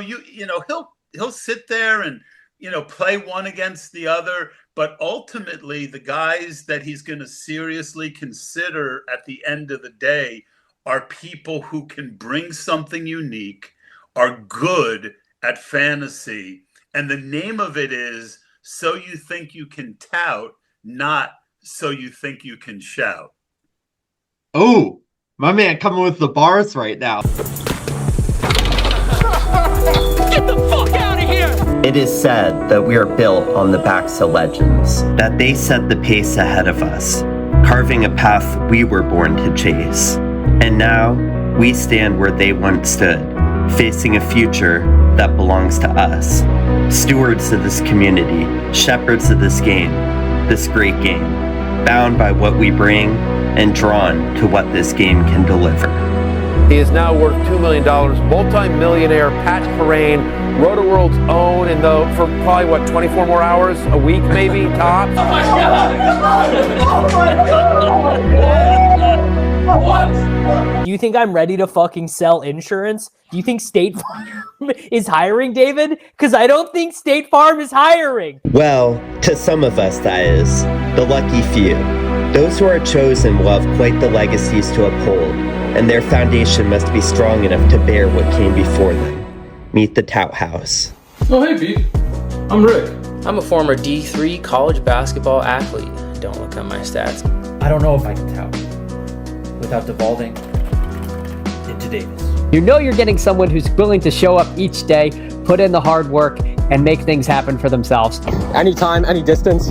He'll sit there and play one against the other, but ultimately the guys that he's going to seriously consider at the end of the day are people who can bring something unique, are good at fantasy, and the name of it is So You Think You Can Tout, not So You Think You Can Shout. Oh, my man coming with the bars right now. Get the fuck out of here! It is said that we are built on the backs of legends, that they set the pace ahead of us, carving a path we were born to chase. And now, we stand where they once stood, facing a future that belongs to us. Stewards of this community, shepherds of this game, this great game, bound by what we bring and drawn to what this game can deliver. He is now worth $2 million, multi-millionaire, Pat Perrine, Roto-World's own, and for probably, 24 more hours a week, maybe, tops? Oh my God! Oh my God! What? Do you think I'm ready to fucking sell insurance? Do you think State Farm is hiring, David? Because I don't think State Farm is hiring. Well, to some of us, that is. The lucky few. Those who are chosen will have quite the legacies to uphold, and their foundation must be strong enough to bear what came before them. Meet the Tout House. Oh, hey, Pete. I'm Rick. I'm a former D3 college basketball athlete. Don't look at my stats. I don't know if I can tout without devolving into Davis. You know you're getting someone who's willing to show up each day, put in the hard work, and make things happen for themselves. Anytime, any distance.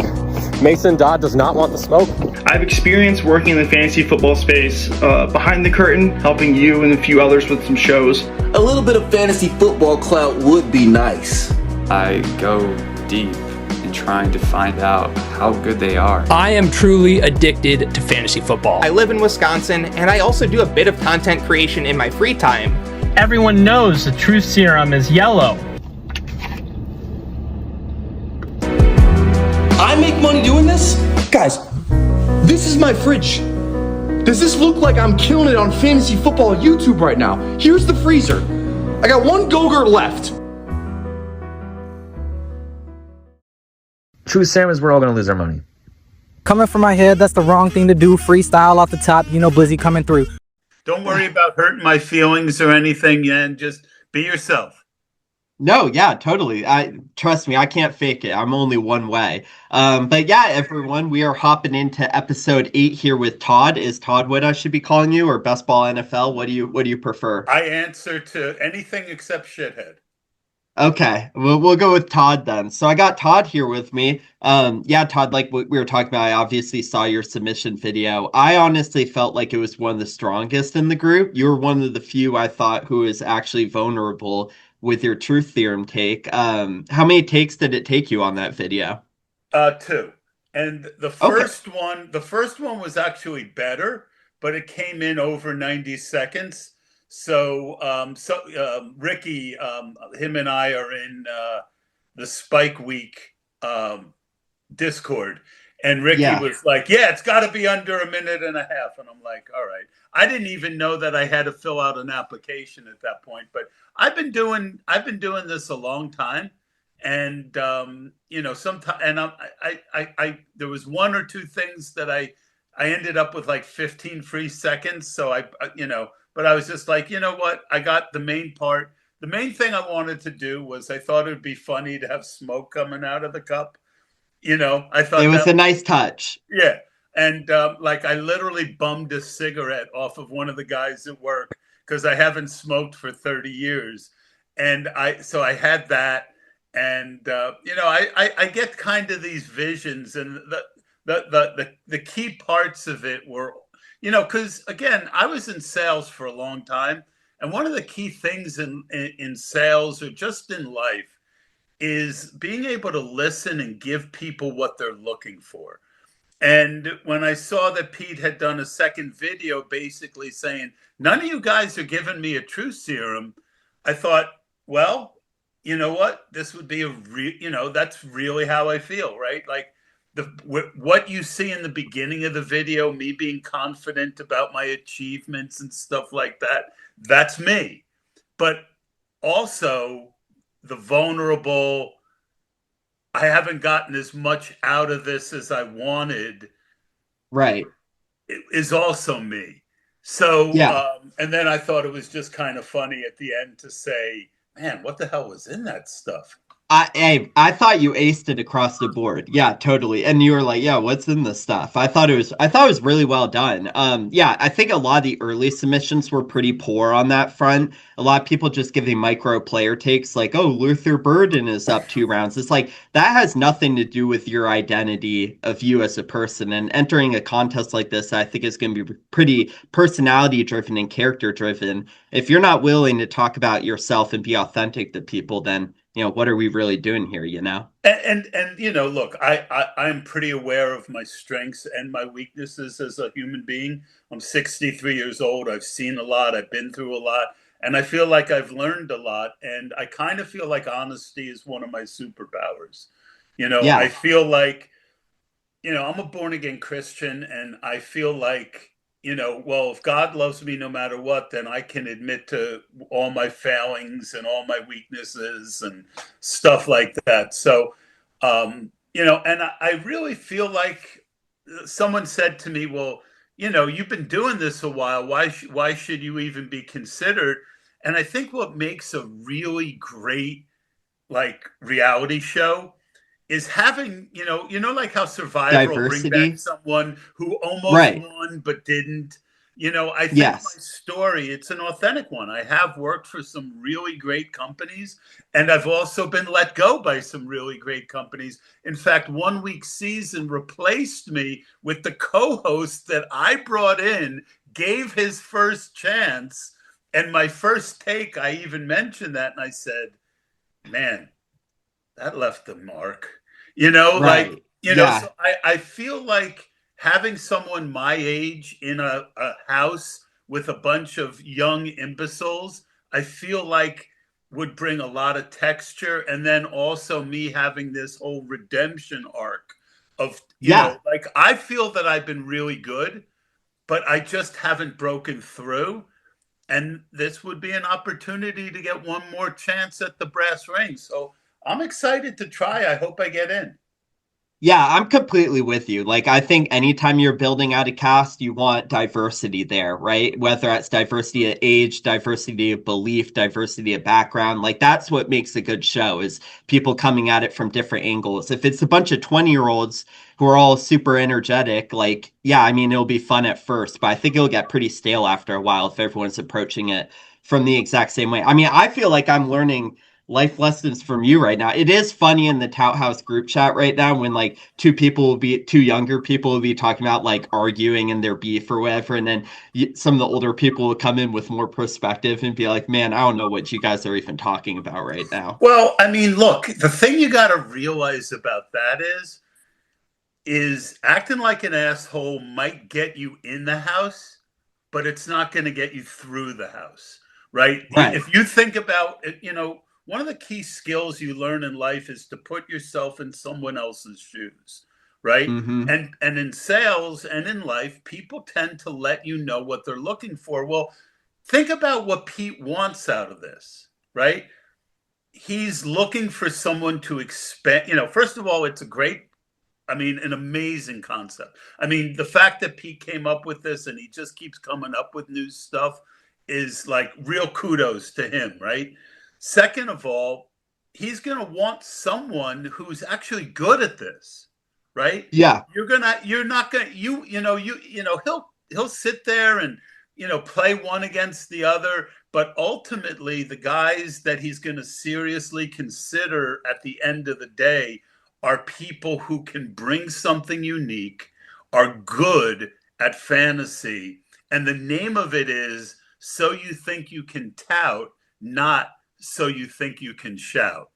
Mason Dodd does not want the smoke. I've experienced working in the fantasy football space, behind the curtain, helping you and a few others with some shows. A little bit of fantasy football clout would be nice. I go deep in trying to find out how good they are. I am truly addicted to fantasy football. I live in Wisconsin, and I also do a bit of content creation in my free time. Everyone knows the truth serum is yellow. I make money doing this? Guys, this is my fridge. Does this look like I'm killing it on fantasy football YouTube right now? Here's the freezer. I got one Go-Gurt left. Truth serum is we're all gonna lose our money. Coming from my head, that's the wrong thing to do. Freestyle off the top, Blizzy coming through. Don't worry about hurting my feelings or anything, Yan. Just be yourself. No, yeah, totally. Trust me, I can't fake it. I'm only one way. But yeah, everyone, we are hopping into episode 8 here with Todd. Is Todd what I should be calling you, or Best Ball NFL? What do you prefer? I answer to anything except shithead. Okay, we'll go with Todd then. So I got Todd here with me. Yeah, Todd, like we were talking about, I obviously saw your submission video. I honestly felt like it was one of the strongest in the group. You were one of the few I thought who is actually vulnerable with your truth theorem take. How many takes did it take you on that video? 2. And the first one was actually better, but it came in over 90 seconds. So Ricky, him and I are in the Spike Week Discord, and Ricky was like, "Yeah, it's got to be under a minute and a half," and I'm like, "All right." I didn't even know that I had to fill out an application at that point, but I've been doing this a long time, and sometimes, and I there was 1 or 2 things that I ended up with like 15 free seconds, so but I was just like, you know what? I got the main part. The main thing I wanted to do was I thought it would be funny to have smoke coming out of the cup. I thought it was a nice touch. Yeah. And I literally bummed a cigarette off of one of the guys at work because I haven't smoked for 30 years. And I had that. And, I get kind of these visions, and the key parts of it were, because again, I was in sales for a long time. And one of the key things in sales or just in life is being able to listen and give people what they're looking for. And when I saw that Pete had done a second video basically saying, none of you guys are giving me a truth serum, I thought, well, you know what? This would be that's really how I feel, right? Like what you see in the beginning of the video, me being confident about my achievements and stuff like that, that's me. But also the vulnerable, I haven't gotten as much out of this as I wanted, Right. is also me. So, Yeah. and then I thought it was just kind of funny at the end to say, man, what the hell was in that stuff? I thought you aced it across the board. Yeah, totally. And you were like, yeah, what's in this stuff? I thought it was really well done. Yeah, I think a lot of the early submissions were pretty poor on that front. A lot of people just giving micro player takes like, oh, Luther Burden is up 2 rounds. It's like that has nothing to do with your identity of you as a person. And entering a contest like this, I think is going to be pretty personality driven and character driven. If you're not willing to talk about yourself and be authentic to people, then what are we really doing here, And look, I'm pretty aware of my strengths and my weaknesses as a human being. I'm 63 years old. I've seen a lot. I've been through a lot. And I feel like I've learned a lot. And I kind of feel like honesty is one of my superpowers. Yeah. I feel like, I'm a born again Christian, and I feel like, well, if God loves me no matter what, then I can admit to all my failings and all my weaknesses and stuff like that. So, and I really feel like someone said to me, well, you've been doing this a while. Why should you even be considered? And I think what makes a really great reality show is having, like how Survivor will bring diversity. back someone who almost Right. won but didn't. I think Yes. my story, it's an authentic one. I have worked for some really great companies, and I've also been let go by some really great companies. In fact, 1 week season replaced me with the co-host that I brought in, gave his first chance. And my first take, I even mentioned that, and I said, man, that left a mark. Right. Yeah. So I feel like having someone my age in a house with a bunch of young imbeciles, I feel like would bring a lot of texture. And then also me having this whole redemption arc of, I feel that I've been really good, but I just haven't broken through. And this would be an opportunity to get one more chance at the brass ring. So I'm excited to try. I hope I get in. Yeah, I'm completely with you. Like, I think anytime you're building out a cast, you want diversity there, right? Whether that's diversity of age, diversity of belief, diversity of background. Like, that's what makes a good show is people coming at it from different angles. If it's a bunch of 20-year-olds who are all super energetic, like, yeah, I mean, it'll be fun at first, but I think it'll get pretty stale after a while if everyone's approaching it from the exact same way. I mean, I feel like I'm learning life lessons from you right now. It is funny in the Tout House group chat right now when like two younger people will be talking about like arguing and their beef or whatever, and then some of the older people will come in with more perspective and be like, man, I don't know what you guys are even talking about right now. Well, I mean, look, the thing you got to realize about that is acting like an asshole might get you in the house, but it's not going to get you through the house, right? If you think about it, one of the key skills you learn in life is to put yourself in someone else's shoes, right? Mm-hmm. And in sales and in life, people tend to let you know what they're looking for. Well, think about what Pete wants out of this, right? He's looking for someone to expand. First of all, it's an amazing concept. I mean, the fact that Pete came up with this and he just keeps coming up with new stuff is like real kudos to him, right? Second of all, he's going to want someone who's actually good at this, right? Yeah. He'll sit there and, play one against the other, but ultimately the guys that he's going to seriously consider at the end of the day are people who can bring something unique, are good at fantasy. And the name of it is So You Think You Can Tout, not So You Think You Can Shout.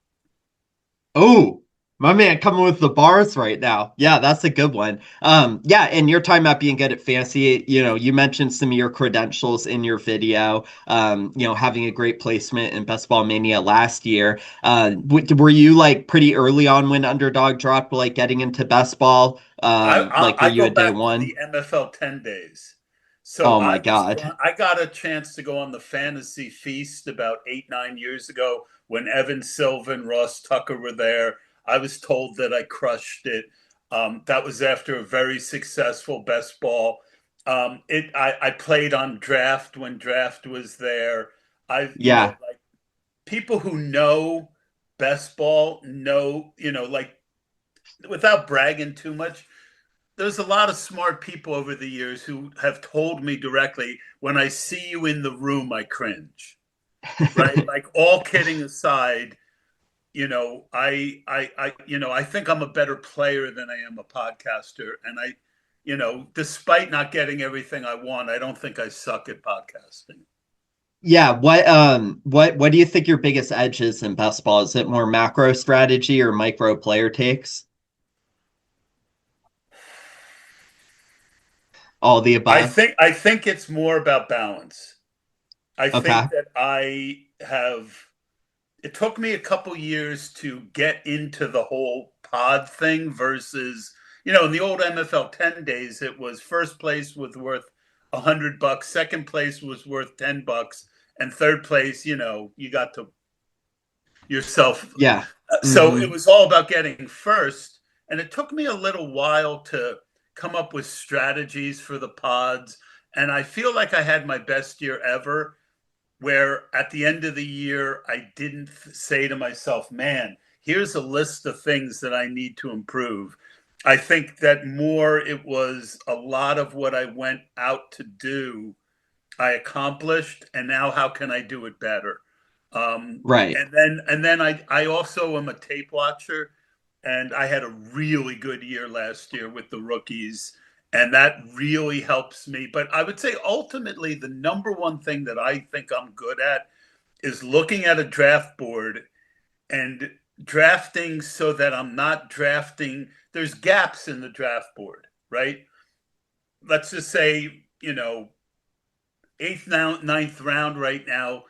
Oh, my man coming with the bars right now. Yeah, that's a good one. Yeah, and you're talking about being good at fantasy. You mentioned some of your credentials in your video. Having a great placement in Best Ball Mania last year. Were you like pretty early on when Underdog dropped, like getting into Best Ball? Were you at day one? The MFL 10 days. So oh my God. I got a chance to go on the Fantasy Feast about 8-9 years ago when Evan Silva and Ross Tucker were there. I was told that I crushed it. That was after a very successful best ball. I played on draft when draft was there. Yeah. Like people who know best ball know, like without bragging too much, there's a lot of smart people over the years who have told me directly, when I see you in the room, I cringe. Right? Like, all kidding aside, I think I'm a better player than I am a podcaster. And despite not getting everything I want, I don't think I suck at podcasting. Yeah, what do you think your biggest edge is in best ball? Is it more macro strategy or micro player takes? All the above. I think it's more about balance. I Okay. think that it took me a couple years to get into the whole pod thing versus, in the old MFL 10 days, it was first place was worth $100, second place was worth $10, and third place, you got to yourself. Yeah. So it was all about getting first. And it took me a little while to come up with strategies for the pods. And I feel like I had my best year ever, where at the end of the year, I didn't say to myself, man, here's a list of things that I need to improve. I think that more it was a lot of what I went out to do, I accomplished, and now how can I do it better? Right. And then I also am a tape watcher, and I had a really good year last year with the rookies, and that really helps me. But I would say ultimately the number one thing that I think I'm good at is looking at a draft board and drafting so that I'm not drafting. There's gaps in the draft board, right? Let's just say, eighth, ninth round right now,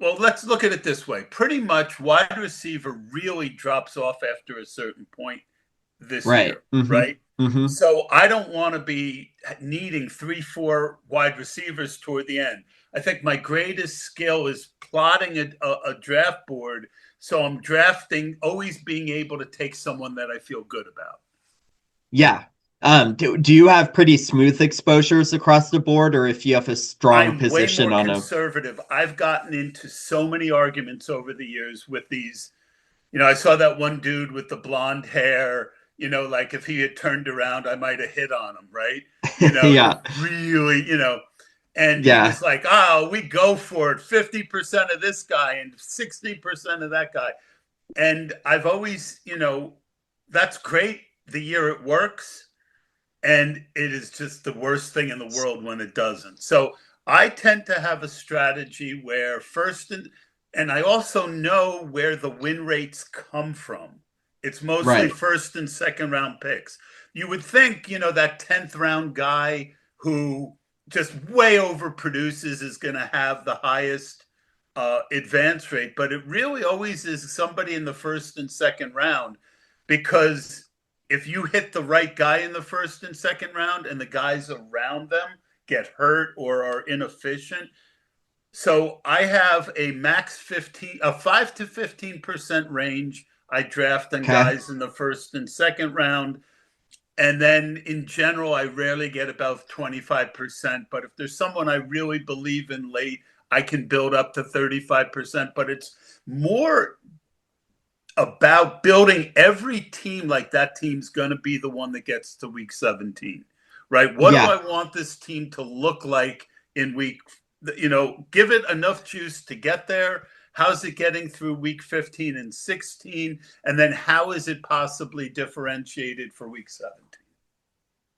well, let's look at it this way. Pretty much wide receiver really drops off after a certain point this year, right? So I don't want to be needing 3-4 wide receivers toward the end. I think my greatest skill is plotting a draft board, so I'm drafting, always being able to take someone that I feel good about. Yeah. Do you have pretty smooth exposures across the board, or if you have a strong position way more on conservative? I've gotten into so many arguments over the years with these. I saw that one dude with the blonde hair. Like if he had turned around, I might have hit on him, right? Yeah. Really, and Yeah. he was like, "Oh, we go for it. 50% of this guy and 60% of that guy." And I've always, that's great the year it works. And it is just the worst thing in the world when it doesn't. So I tend to have a strategy where and I also know where the win rates come from. It's mostly first and second round picks. You would think, that 10th round guy who just way overproduces is going to have the highest advance rate, but it really always is somebody in the first and second round, because if you hit the right guy in the first and second round and the guys around them get hurt or are inefficient. So I have a max 5 to 15% range. I draft on guys in the first and second round. And then in general, I rarely get above 25%. But if there's someone I really believe in late, I can build up to 35%. But it's more about building every team like that team's going to be the one that gets to week 17, right? What do I want this team to look like in week, give it enough juice to get there. How's it getting through week 15 and 16? And then how is it possibly differentiated for week 17?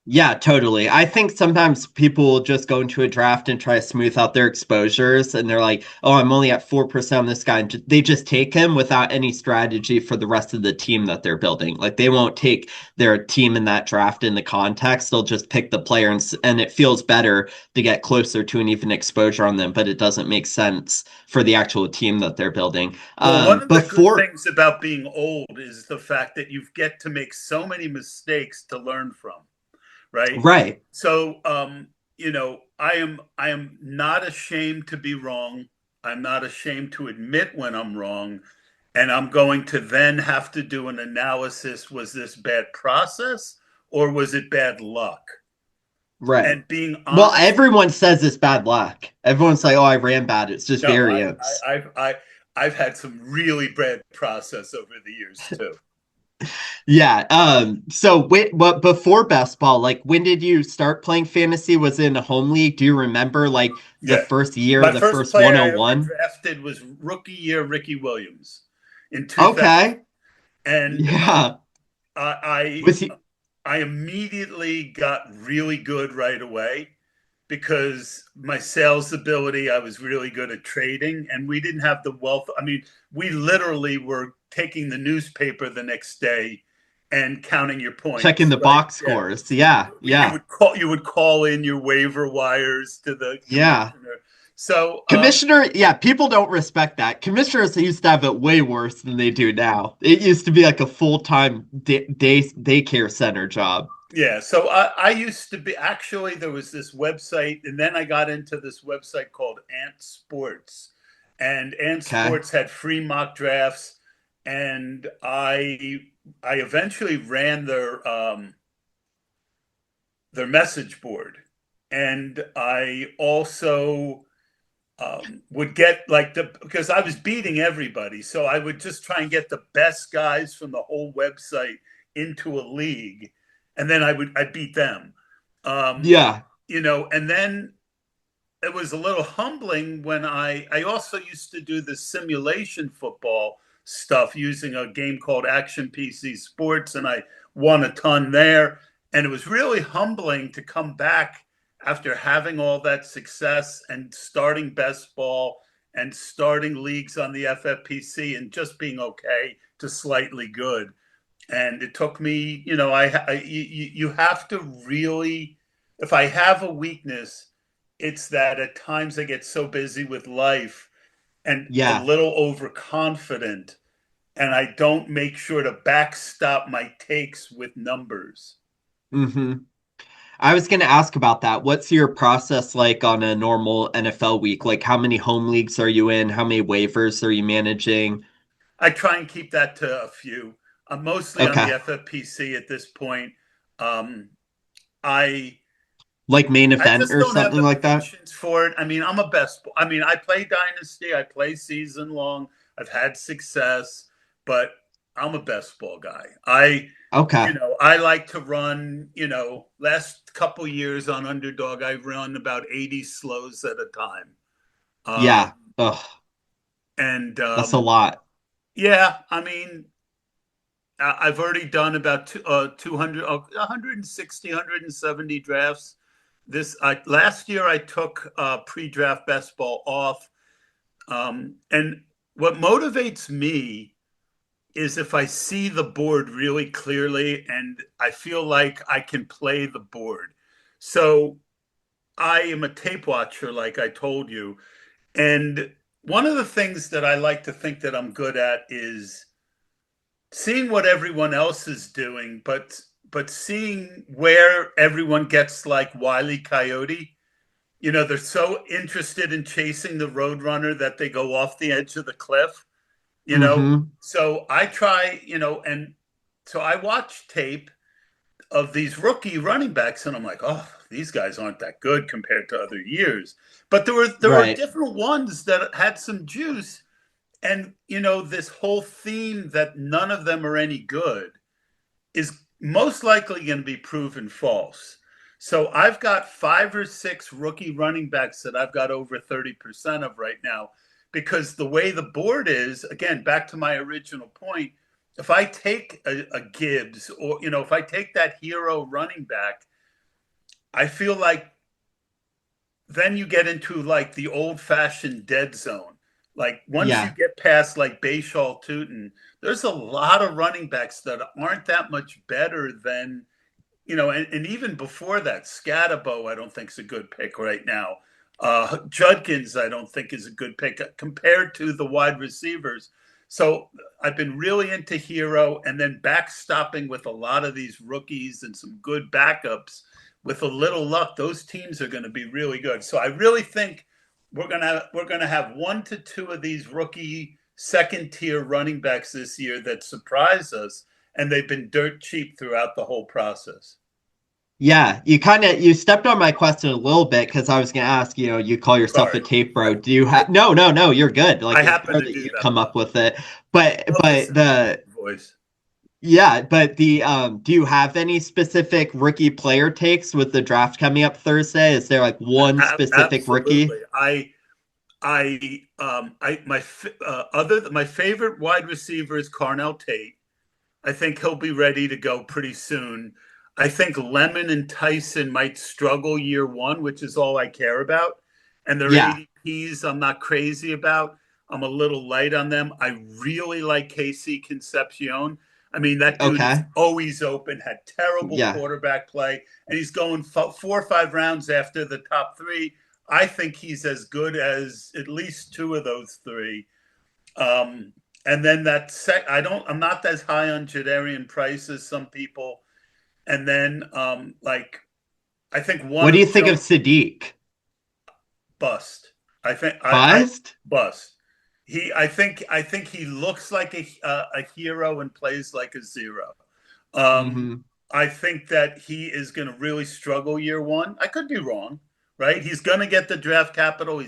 Yeah, totally. I think sometimes people will just go into a draft and try to smooth out their exposures, and they're like, oh, I'm only at 4% on this guy. And they just take him without any strategy for the rest of the team that they're building. Like, they won't take their team in that draft in the context. They'll just pick the player, and it feels better to get closer to an even exposure on them, but it doesn't make sense for the actual team that they're building. Well, one of the good things about being old is the fact that you get to make so many mistakes to learn from. Right. So, I am not ashamed to be wrong. I'm not ashamed to admit when I'm wrong. And I'm going to then have to do an analysis. Was this bad process or was it bad luck? Right. And being Well, honest. everyone says it's bad luck. Everyone's like, "Oh, I ran bad." It's just No, variance. I've had some really bad process over the years too. Yeah. So wait, but before best ball, like when did you start playing fantasy? Was it in a home league? Do you remember like the Yeah. first year, My the first first player I ever 101? drafted was rookie year Ricky Williams in 2000. Okay. And Yeah. I Was he I immediately got really good right away because my sales ability, I was really good at trading, and we didn't have the wealth. I mean, we literally were taking the newspaper the next day and counting your checking points, the right? box Yeah. scores? Yeah. Yeah. You would call in your waiver wires to the Yeah. commissioner. So Commissioner, yeah, people don't respect that. Commissioners used to have it way worse than they do now. It used to be like a full-time daycare center job. yeah, so I used to be actually there was this website, and then I got into this website called Ant Sports, and Ant Okay. Sports had free mock drafts, and I eventually ran their message board, and I also would get like because I was beating everybody, so I would just try and get the best guys from the whole website into a league, and then I'd beat them. Yeah. And then it was a little humbling when I also used to do the simulation football stuff using a game called Action PC Sports, and I won a ton there. And it was really humbling to come back after having all that success and starting best ball and starting leagues on the FFPC and just being okay to slightly good. And it took me, you have to really, if I have a weakness, it's that at times I get so busy with life and a Yeah. little overconfident, and I don't make sure to backstop my takes with numbers. Mm-hmm. I was going to ask about that. What's your process like on a normal NFL week? Like, how many home leagues are you in? How many waivers are you managing? I try and keep that to a few. I'm mostly on the Okay. FFPC at this point. Um, I Like main I event just or don't have something the like that? patience for it. I mean, I'm a best. I mean, I play Dynasty. I play season long. I've had success, but I'm a best ball guy. Okay. I like to run. Last couple years on Underdog, I've run about 80 slows at a time. Yeah. Ugh, And that's a lot. yeah, I mean, I've already done about 200, 160, 170 drafts. Last year I took pre-draft best ball off, and what motivates me is if I see the board really clearly and I feel like I can play the board. So I am a tape watcher, like I told you, and one of the things that I like to think that I'm good at is seeing what everyone else is doing, but seeing where everyone gets like Wile E. Coyote. They're so interested in chasing the roadrunner that they go off the edge of the cliff. Mm-hmm. So I try, and so I watch tape of these rookie running backs, and I'm like, oh, these guys aren't that good compared to other years. But there were Right. different ones that had some juice. And this whole theme that none of them are any good is most likely going to be proven false. So I've got 5 or 6 rookie running backs that I've got over 30% of right now, because the way the board is, again, back to my original point, if I take a Gibbs, or if I take that hero running back, I feel like then you get into like the old fashioned dead zone. Like once you Yeah. get past like Bayshall Tootin, there's a lot of running backs that aren't that much better than, and even before that, Scatabo, I don't think is a good pick right now. Judkins, I don't think is a good pick compared to the wide receivers. So I've been really into hero, and then backstopping with a lot of these rookies and some good backups. With a little luck, those teams are going to be really good. So I really think we're gonna have 1 to 2 of these rookie second tier running backs this year that surprise us, and they've been dirt cheap throughout the whole process. Yeah, you stepped on my question a little bit because I was gonna ask, you call yourself a Sorry. tape bro. Do you have no, you're good. Like I it's happen fair to that do you that come a up lot. with it. But Love but listening to the your voice. yeah, but the do you have any specific rookie player takes with the draft coming up Thursday? Is there like one specific rookie? Absolutely. My favorite wide receiver is Carnell Tate. I think he'll be ready to go pretty soon. I think Lemon and Tyson might struggle year one, which is all I care about. And their Yeah. ADPs, I'm not crazy about. I'm a little light on them. I really like KC Concepcion. I mean, that dude is Okay. always open, had terrible Yeah. quarterback play, and he's going 4 or 5 rounds after the top 3. I think he's as good as at least 2 of those 3. And then I'm not as high on Jadarian Price as some people. And then I think one What do of you think of Jones Sadiq? bust. I think Bust? bust. I think he looks like a hero and plays like a zero. I think that he is going to really struggle year one. I could be wrong, right? He's going to get the draft capital.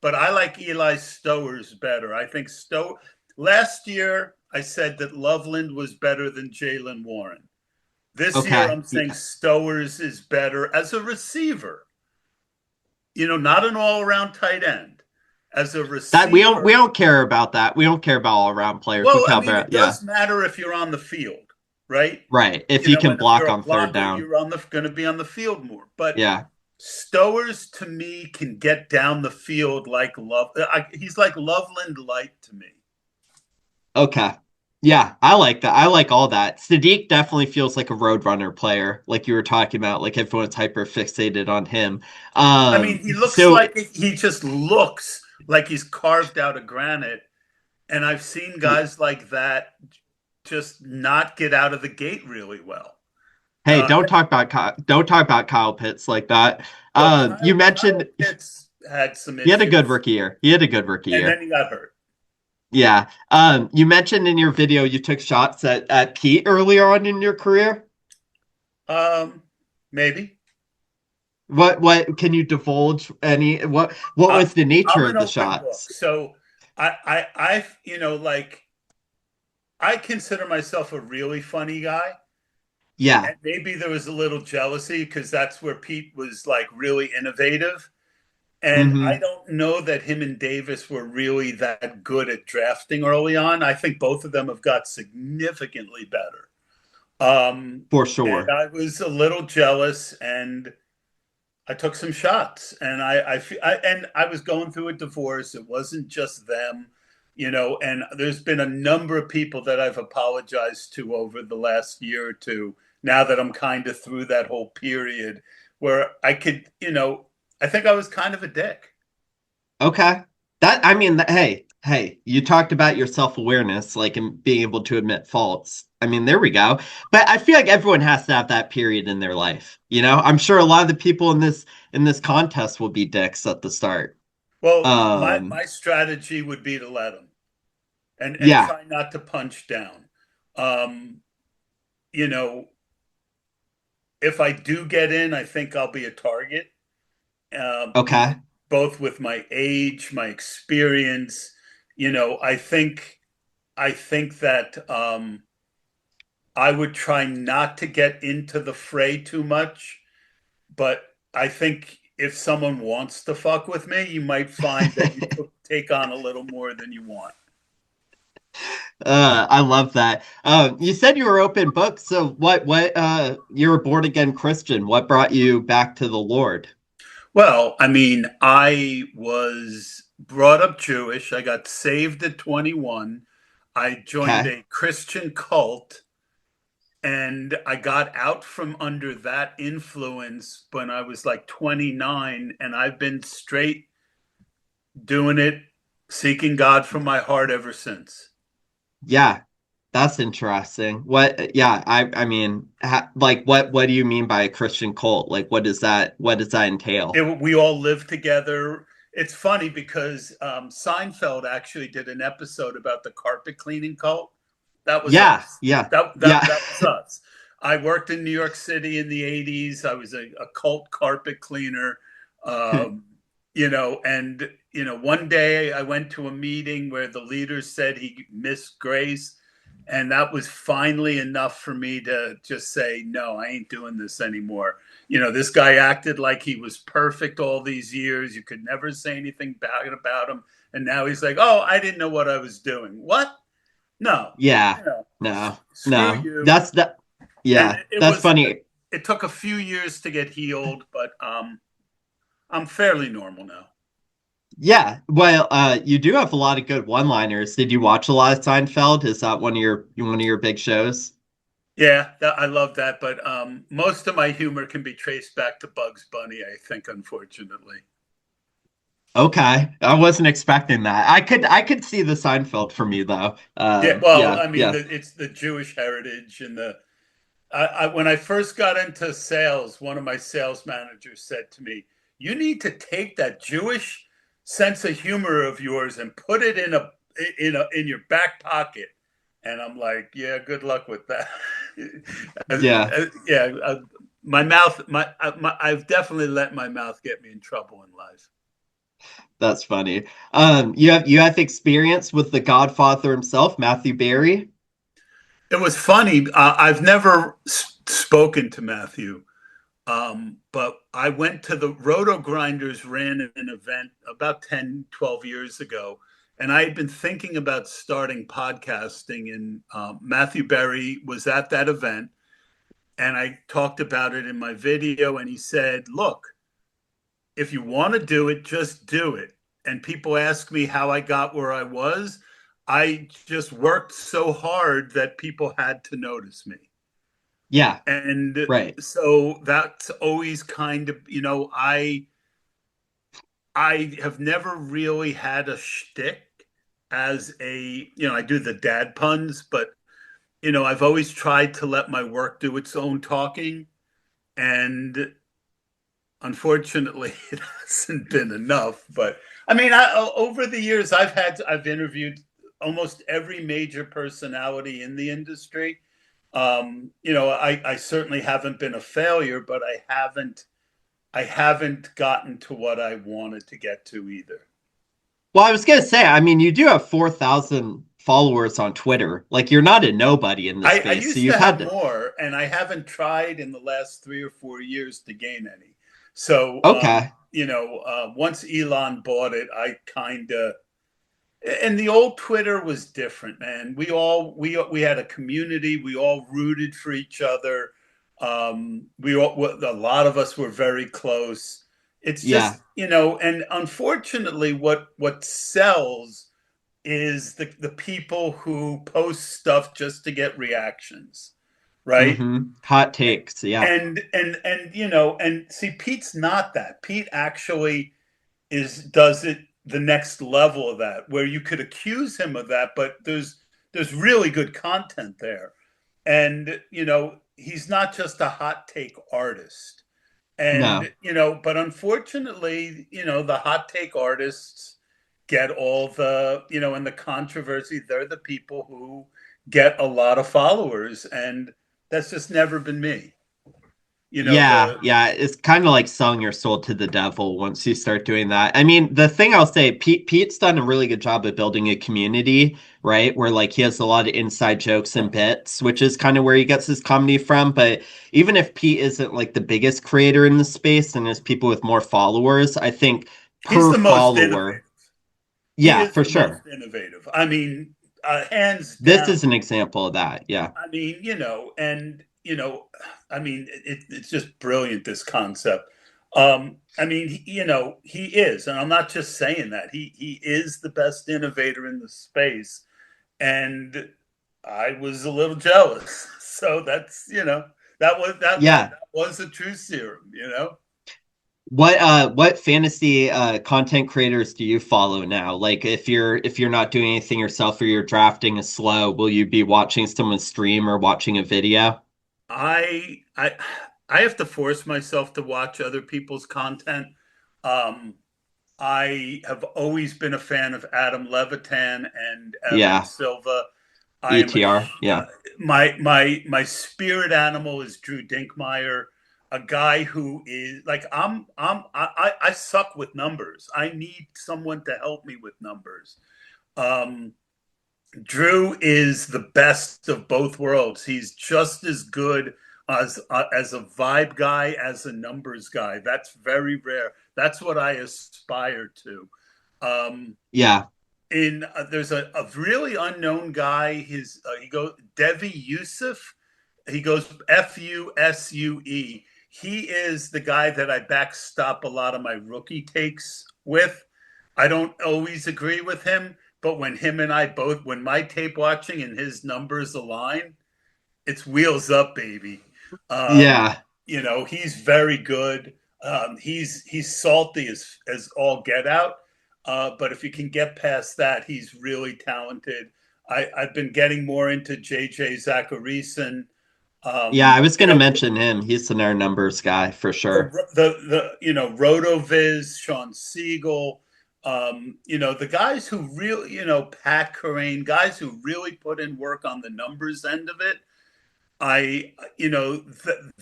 But I like Eli Stowers better. I think last year I said that Loveland was better than Jalen Warren. This year I'm saying Stowers is better as a receiver. Not an all-around tight end. As a receiver, that we don't care about that. We don't care about all-around players. Well, I mean, it does matter if you're on the field, right? Right. If you can block on blocker, third down, you're going to be on the field more. But yeah, Stowers to me can get down the field like he's like Loveland light to me. Okay. Yeah, I like that. I like all that. Sadiq definitely feels like a roadrunner player, like you were talking about. Like everyone's hyper fixated on him. I mean, he looks he just looks like he's carved out of granite. And I've seen guys like that just not get out of the gate really well. Hey, don't talk about Kyle Pitts like that. You mentioned Kyle Pitts had some issues. He had a good rookie year. And then he got hurt. Yeah. You mentioned in your video you took shots at Pete earlier on in your career. Maybe. What can you divulge any what was the nature of the shots? So I consider myself a really funny guy. Yeah. And maybe there was a little jealousy because that's where Pete was like really innovative. And I don't know that him and Davis were really that good at drafting early on. I think both of them have got significantly better. For sure. And I was a little jealous and I took some shots. And I was going through a divorce. It wasn't just them, and there's been a number of people that I've apologized to over the last year or two, now that I'm kind of through that whole period where I could, I think I was kind of a dick. Okay. Hey, you talked about your self-awareness, like in being able to admit faults. I mean, there we go. But I feel like everyone has to have that period in their life. I'm sure a lot of the people in this contest will be dicks at the start. Well, my strategy would be to let them and try not to punch down. If I do get in, I think I'll be a target. Okay. Both with my age, my experience, I think that I would try not to get into the fray too much, but I think if someone wants to fuck with me, you might find that you take on a little more than you want. I love that. You said you were open book. So what, you're a born again Christian. What brought you back to the Lord? Well, I mean, I was brought up Jewish. I got saved at 21. I joined a Christian cult, and I got out from under that influence when I was like 29, and I've been straight doing it, seeking God from my heart ever since. Yeah, that's interesting. I mean, what do you mean by a Christian cult? Like, what does that entail? We all live together. it's funny because Seinfeld actually did an episode about the carpet cleaning cult. That was Yeah, us. yeah, That yeah. was us. I worked in New York City in the 80s. I was a cult carpet cleaner. And one day I went to a meeting where the leader said he missed Grace, and that was finally enough for me to just say, no, I ain't doing this anymore. This guy acted like he was perfect all these years. You could never say anything bad about him. And now he's like, oh, I didn't know what I was doing. What? No. Yeah. No. Screw you. That's that. Yeah. That's funny. It took a few years to get healed, but I'm fairly normal now. Yeah. Well, you do have a lot of good one-liners. Did you watch a lot of Seinfeld? Is that one of your big shows? Yeah, I love that. But most of my humor can be traced back to Bugs Bunny, I think, unfortunately. Okay, I wasn't expecting that. I could see the Seinfeld for me though. It's the Jewish heritage and when I first got into sales, one of my sales managers said to me, "You need to take that Jewish sense of humor of yours and put it in your back pocket." And I'm like, "Yeah, good luck with that." My mouth, I've definitely let my mouth get me in trouble in life. That's funny. You have experience with the Godfather himself, Matthew Berry? It was funny. I've never spoken to Matthew, but I went to the Roto Grinders ran an event about 10, 12 years ago, and I had been thinking about starting podcasting, and Matthew Berry was at that event, and I talked about it in my video, and he said, look, if you want to do it, just do it. And people ask me how I got where I was. I just worked so hard that people had to notice me. Yeah. And right. So that's always kind of, I have never really had a shtick as I do the dad puns, but, I've always tried to let my work do its own talking. And unfortunately, it hasn't been enough. But I mean, over the years, I've interviewed almost every major personality in the industry. I certainly haven't been a failure, but I haven't gotten to what I wanted to get to either. Well, I was gonna say, I mean, you do have 4,000 followers on Twitter. Like, you're not a nobody in this space. I used so you've to had have more, and I haven't tried in the last 3 or 4 years to gain any. So, okay. Once Elon bought it, I kind of, and the old Twitter was different, man. We had a community. We all rooted for each other. A lot of us were very close. It's just, and unfortunately what sells is the people who post stuff just to get reactions. Right. Mm-hmm. Hot takes. Yeah. And see, Pete's not that. Pete actually does it the next level of that, where you could accuse him of that, but there's really good content there. And, he's not just a hot take artist. And, but unfortunately, the hot take artists get all the, and the controversy. They're the people who get a lot of followers, and that's just never been me. It's kind of like selling your soul to the devil once you start doing that. I mean, the thing I'll say, Pete's done a really good job of building a community, right? Where like he has a lot of inside jokes and bits, which is kind of where he gets his comedy from. But even if Pete isn't like the biggest creator in the space and there's people with more followers, I think he's the most follower. Innovative. Yeah, for sure. Most innovative. I mean, hands down. This is an example of that. Yeah. I mean, it's just brilliant, this concept. I mean, he is, and I'm not just saying that. He is the best innovator in the space, and I was a little jealous. So that's, that was a true serum, What fantasy content creators do you follow now? Like if you're not doing anything yourself or you're drafting a slow, will you be watching someone stream or watching a video? I have to force myself to watch other people's content. I have always been a fan of Adam Levitan and Evan Yeah. Silva. I am ETR. Yeah. my spirit animal is Drew Dinkmeyer, a guy who is like I suck with numbers. I need someone to help me with numbers. Drew is the best of both worlds. He's just as good as a vibe guy as a numbers guy. That's very rare. That's what I aspire to. Yeah. There's a really unknown guy. He goes Devi Yusuf. He goes Fusue. He is the guy that I backstop a lot of my rookie takes with. I don't always agree with him, but when him and I both, when my tape watching and his numbers align, it's wheels up, baby. Yeah. You know, he's very good. He's salty as all get out. But if you can get past that, he's really talented. I've been getting more into JJ Zacharyson. Yeah, I was going to mention him. He's an our numbers guy for sure. The Rotoviz, Sean Siegel, the guys who really, Pat Corain, guys who really put in work on the numbers end of it.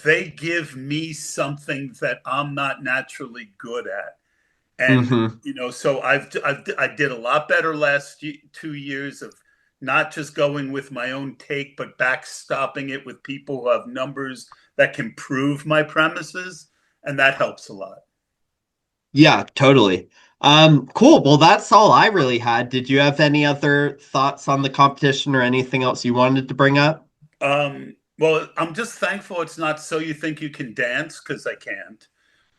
They give me something that I'm not naturally good at. And, so I did a lot better last 2 years of not just going with my own take, but backstopping it with people who have numbers that can prove my premises. And that helps a lot. Yeah, totally. Cool. Well, that's all I really had. Did you have any other thoughts on the competition or anything else you wanted to bring up? Well, I'm just thankful it's not So You Think You Can Dance, because I can't.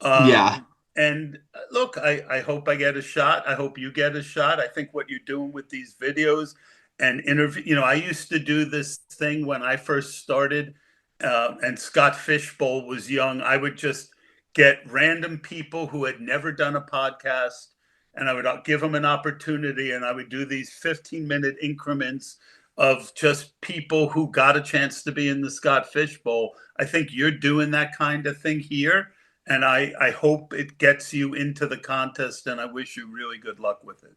Yeah. And look, I hope I get a shot. I hope you get a shot. I think what you're doing with these videos and interview, I used to do this thing when I first started, and Scott Fishbowl was young. I would just get random people who had never done a podcast, and I would give them an opportunity, and I would do these 15-minute increments of just people who got a chance to be in the Scott Fishbowl. I think you're doing that kind of thing here. And I hope it gets you into the contest, and I wish you really good luck with it.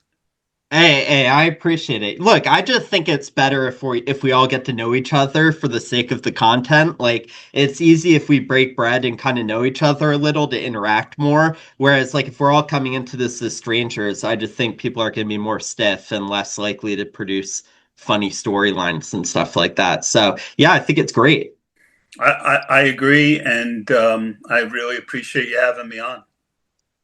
Hey, I appreciate it. Look, I just think it's better if we all get to know each other for the sake of the content. Like, it's easy if we break bread and kind of know each other a little to interact more. Whereas, like, if we're all coming into this as strangers, I just think people are going to be more stiff and less likely to produce funny storylines and stuff like that. So, yeah, I think it's great. I agree, and I really appreciate you having me on.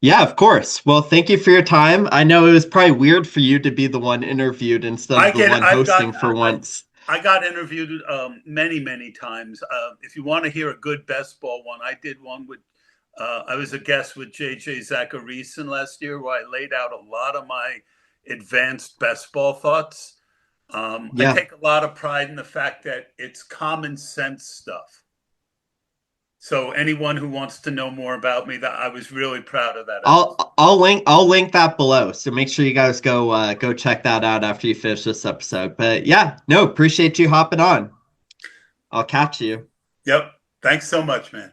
Yeah, of course. Well, thank you for your time. I know it was probably weird for you to be the one interviewed instead of the one hosting for once. I got interviewed many, many times. If you want to hear a good best ball one, I did one with, I was a guest with JJ Zacharyson last year, where I laid out a lot of my advanced best ball thoughts. I take a lot of pride in the fact that it's common sense stuff. So anyone who wants to know more about me, that I was really proud of that. I'll link that below. So make sure you guys go check that out after you finish this episode. But yeah, no, appreciate you hopping on. I'll catch you. Yep. Thanks so much, man.